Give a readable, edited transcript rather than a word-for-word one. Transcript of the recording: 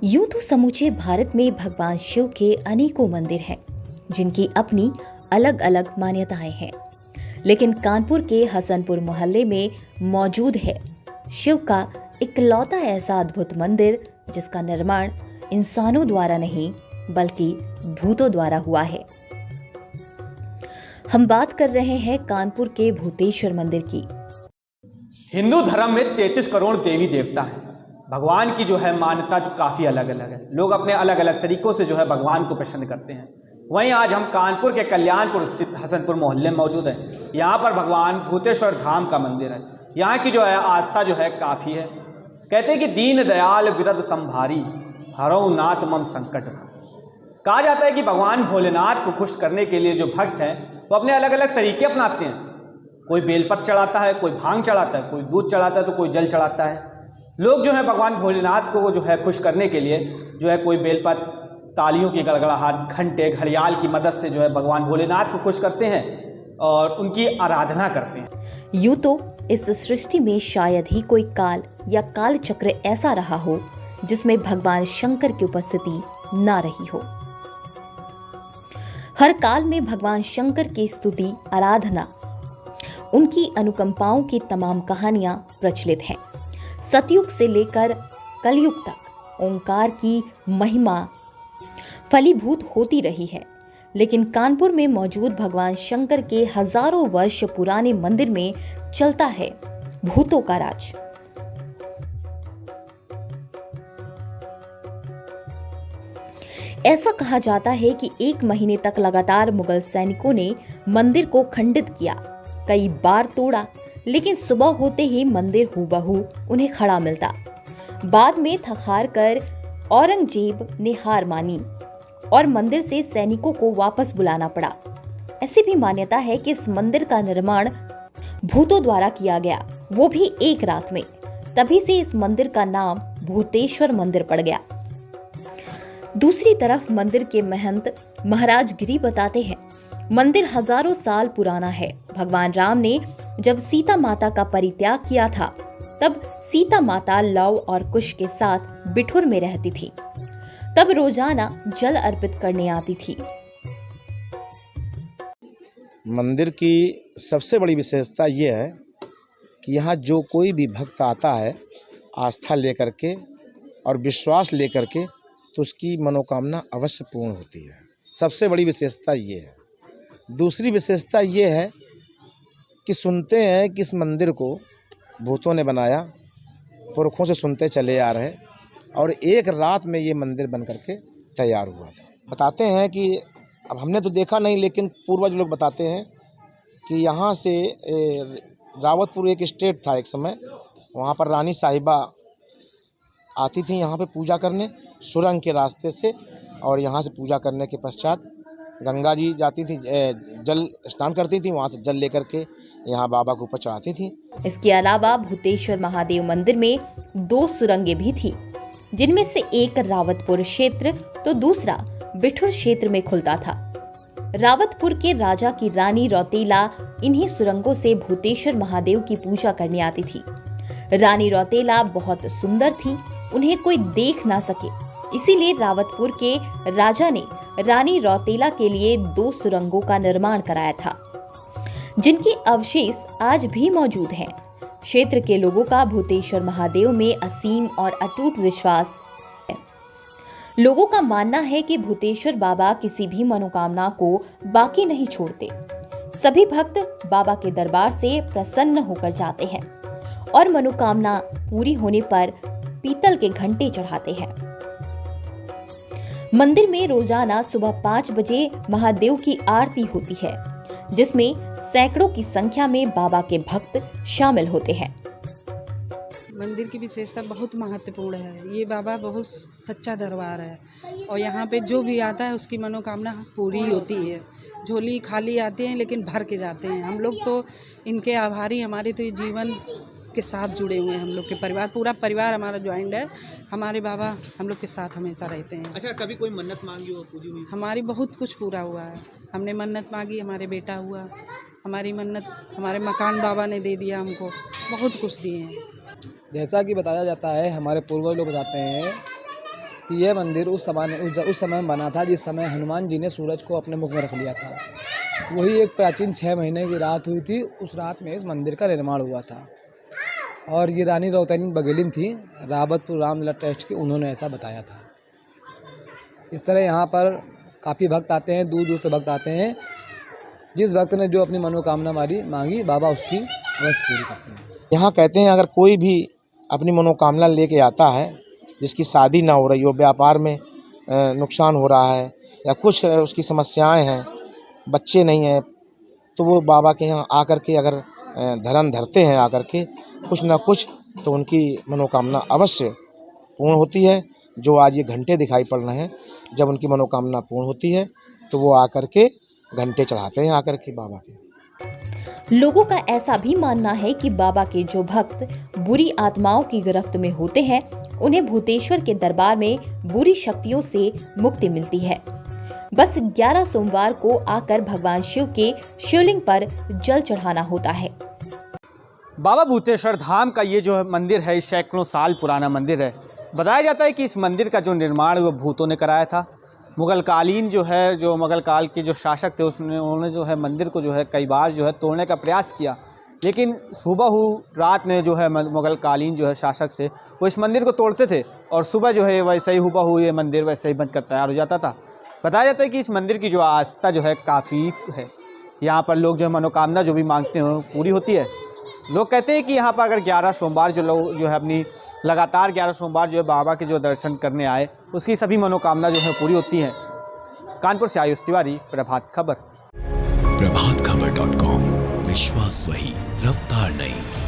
यूं तो समूचे भारत में भगवान शिव के अनेकों मंदिर हैं, जिनकी अपनी अलग अलग मान्यताएं हैं। लेकिन कानपुर के हसनपुर मोहल्ले में मौजूद है शिव का इकलौता ऐसा अद्भुत मंदिर, जिसका निर्माण इंसानों द्वारा नहीं बल्कि भूतों द्वारा हुआ है। हम बात कर रहे हैं कानपुर के भूतेश्वर मंदिर की। हिंदू धर्म में 33 करोड़ देवी देवता हैं। भगवान की जो है मान्यता जो काफ़ी अलग अलग है। लोग अपने अलग अलग तरीकों से जो है भगवान को प्रसन्न करते हैं। वहीं आज हम कानपुर के कल्याणपुर स्थित हसनपुर मोहल्ले में मौजूद हैं। यहाँ पर भगवान भूतेश्वर धाम का मंदिर है। यहाँ की जो है आस्था जो है काफ़ी है। कहते हैं कि दीन दयाल विरद संभारी हरौ नाथ मम संकट। कहा जाता है कि भगवान भोलेनाथ को खुश करने के लिए जो भक्त हैं वो अपने अलग अलग तरीके अपनाते हैं। कोई बेलपत्र चढ़ाता है, कोई भांग चढ़ाता है, कोई दूध चढ़ाता है, तो कोई जल चढ़ाता है। लोग जो है भगवान भोलेनाथ को जो है खुश करने के लिए जो है कोई बेलपत्र, तालियों की गड़गड़ाहट, घंटे, घड़ियाल की मदद से जो है भगवान भोलेनाथ को खुश करते हैं और उनकी आराधना करते हैं। यूं तो इस सृष्टि में शायद ही कोई काल या काल चक्र ऐसा रहा हो जिसमें भगवान शंकर की उपस्थिति ना रही हो। हर काल में भगवान शंकर की स्तुति, आराधना, उनकी अनुकंपाओं की तमाम कहानियां प्रचलित हैं। सतयुग से लेकर कलयुग तक ओंकार की महिमा फलीभूत होती रही है। लेकिन कानपुर में मौजूद भगवान शंकर के हजारों वर्ष पुराने मंदिर में चलता है भूतों का राज। ऐसा कहा जाता है कि 1 महीने तक लगातार मुगल सैनिकों ने मंदिर को खंडित किया, कई बार तोड़ा, लेकिन सुबह होते ही मंदिर हूबहू उन्हें खड़ा मिलता। बाद में थक-हार कर औरंगजेब ने हार मानी और मंदिर से सैनिकों को वापस बुलाना पड़ा। ऐसी भी मान्यता है कि इस मंदिर का निर्माण भूतों द्वारा किया गया, वो भी एक रात में। तभी से इस मंदिर का नाम भूतेश्वर मंदिर पड़ गया। दूसरी तरफ मंदिर के महंत महाराज गिरी बताते हैं, मंदिर हजारों साल पुराना है। भगवान राम ने जब सीता माता का परित्याग किया था, तब सीता माता लव और कुश के साथ बिठुर में रहती थी। तब रोजाना जल अर्पित करने आती थी। मंदिर की सबसे बड़ी विशेषता ये है कि यहाँ जो कोई भी भक्त आता है आस्था लेकर के और विश्वास लेकर के, तो उसकी मनोकामना अवश्य पूर्ण होती है। सबसे बड़ी विशेषता ये है। दूसरी विशेषता ये है कि सुनते हैं कि इस मंदिर को भूतों ने बनाया, पुरखों से सुनते चले आ रहे, और एक रात में ये मंदिर बन करके तैयार हुआ था। बताते हैं कि अब हमने तो देखा नहीं, लेकिन पूर्वज लोग बताते हैं कि यहाँ से रावतपुर एक स्टेट था एक समय, वहाँ पर रानी साहिबा आती थी यहाँ पे पूजा करने सुरंग के रास्ते से, और यहाँ से पूजा करने के पश्चात गंगा जी जाती थी, जल स्नान करती थी, वहाँ से जल लेकर के यहाँ बाबा के ऊपर चढ़ाती थी। इसके अलावा भूतेश्वर महादेव मंदिर में 2 सुरंगें भी थी, जिनमें से एक रावतपुर क्षेत्र तो दूसरा बिठुर क्षेत्र में खुलता था। रावतपुर के राजा की रानी रौतेला इन्हीं सुरंगों से भूतेश्वर महादेव की पूजा करने आती थी। रानी रौतेला बहुत सुंदर थी, उन्हें कोई देख ना सके, इसीलिए रावतपुर के राजा ने रानी रौतेला के लिए 2 सुरंगों का निर्माण कराया था, जिनके अवशेष आज भी मौजूद हैं। क्षेत्र के लोगों का भूतेश्वर महादेव में असीम और अटूट विश्वास है। लोगों का मानना है कि भूतेश्वर बाबा किसी भी मनोकामना को बाकी नहीं छोड़ते। सभी भक्त बाबा के दरबार से प्रसन्न होकर जाते हैं और मनोकामना पूरी होने पर पीतल के घंटे चढ़ाते हैं। मंदिर में रोजाना सुबह 5 बजे महादेव की आरती होती है, जिसमें सैकड़ों की संख्या में बाबा के भक्त शामिल होते हैं। मंदिर की विशेषता बहुत महत्वपूर्ण है। ये बाबा बहुत सच्चा दरबार है और यहाँ पे जो भी आता है उसकी मनोकामना पूरी होती है। झोली खाली आते हैं लेकिन भर के जाते हैं। हम लोग तो इनके आभारी, हमारे तो ये जीवन के साथ जुड़े हुए हैं। हम लोग के परिवार, पूरा परिवार हमारा ज्वाइंट है। हमारे बाबा हम लोग के साथ हमेशा रहते हैं। अच्छा, कभी कोई मन्नत मांगी हो, पूरी हुई? हमारी बहुत कुछ पूरा हुआ है। हमने मन्नत मांगी, हमारे बेटा हुआ। हमारी मन्नत हमारे मकान बाबा ने दे दिया हमको, बहुत कुछ दिए हैं। जैसा कि बताया जाता है, हमारे पूर्वज लोग बताते हैं कि यह मंदिर उस समय में बना था जिस समय हनुमान जी ने सूरज को अपने मुख में रख लिया था। वही एक प्राचीन 6 महीने की रात हुई थी, उस रात में इस मंदिर का निर्माण हुआ था। और ये रानी रौतानी बघेलिन थी, रावतपुर रामलीला ट्रस्ट की, उन्होंने ऐसा बताया था। इस तरह यहाँ पर काफ़ी भक्त आते हैं, दूर दूर से भक्त आते हैं। जिस भक्त ने जो अपनी मनोकामना मांगी बाबा उसकी अवश्य पूरी करते हैं। यहाँ कहते हैं अगर कोई भी अपनी मनोकामना लेके आता है, जिसकी शादी ना हो रही हो, व्यापार में नुकसान हो रहा है या कुछ उसकी समस्याएं हैं, बच्चे नहीं हैं, तो वो बाबा के यहाँ आकर के अगर धर्म धरते हैं आकर के कुछ ना कुछ, तो उनकी मनोकामना अवश्य पूर्ण होती है। जो आज ये घंटे दिखाई पड़ रहे हैं, जब उनकी मनोकामना पूर्ण होती है तो वो आकर के घंटे चढ़ाते हैं आकर के बाबा के। लोगों का ऐसा भी मानना है कि बाबा के जो भक्त बुरी आत्माओं की गिरफ्त में होते हैं, उन्हें भूतेश्वर के दरबार में बुरी शक्तियों से मुक्ति मिलती है। बस 11 सोमवार को आकर भगवान शिव के शिवलिंग पर जल चढ़ाना होता है। बाबा भूतेश्वर धाम का ये जो मंदिर है, सैकड़ों साल पुराना मंदिर है। बताया जाता है कि इस मंदिर का जो निर्माण वो भूतों ने कराया था। मुगल कालीन जो मुगल काल के जो शासक थे उन्होंने जो है मंदिर को जो है कई बार जो है तोड़ने का प्रयास किया, लेकिन हुबहू रात में जो है मुगल कालीन जो है शासक थे वो इस मंदिर को तोड़ते थे और सुबह जो है वैसे ही हुबहू ये मंदिर वैसे ही बनकर तैयार हो जाता था। बताया जाता है कि इस मंदिर की जो आस्था जो है काफ़ी है। यहाँ पर लोग जो मनोकामना जो भी मांगते हैं पूरी होती है। लोग कहते हैं कि यहाँ पर अगर 11 सोमवार जो लोग जो है अपनी लगातार 11 सोमवार जो है बाबा के जो दर्शन करने आए, उसकी सभी मनोकामना जो है पूरी होती हैं। कानपुर से आयुष तिवारी, प्रभात खबर। प्रभातखबर.com, विश्वास वही, रफ्तार नहीं।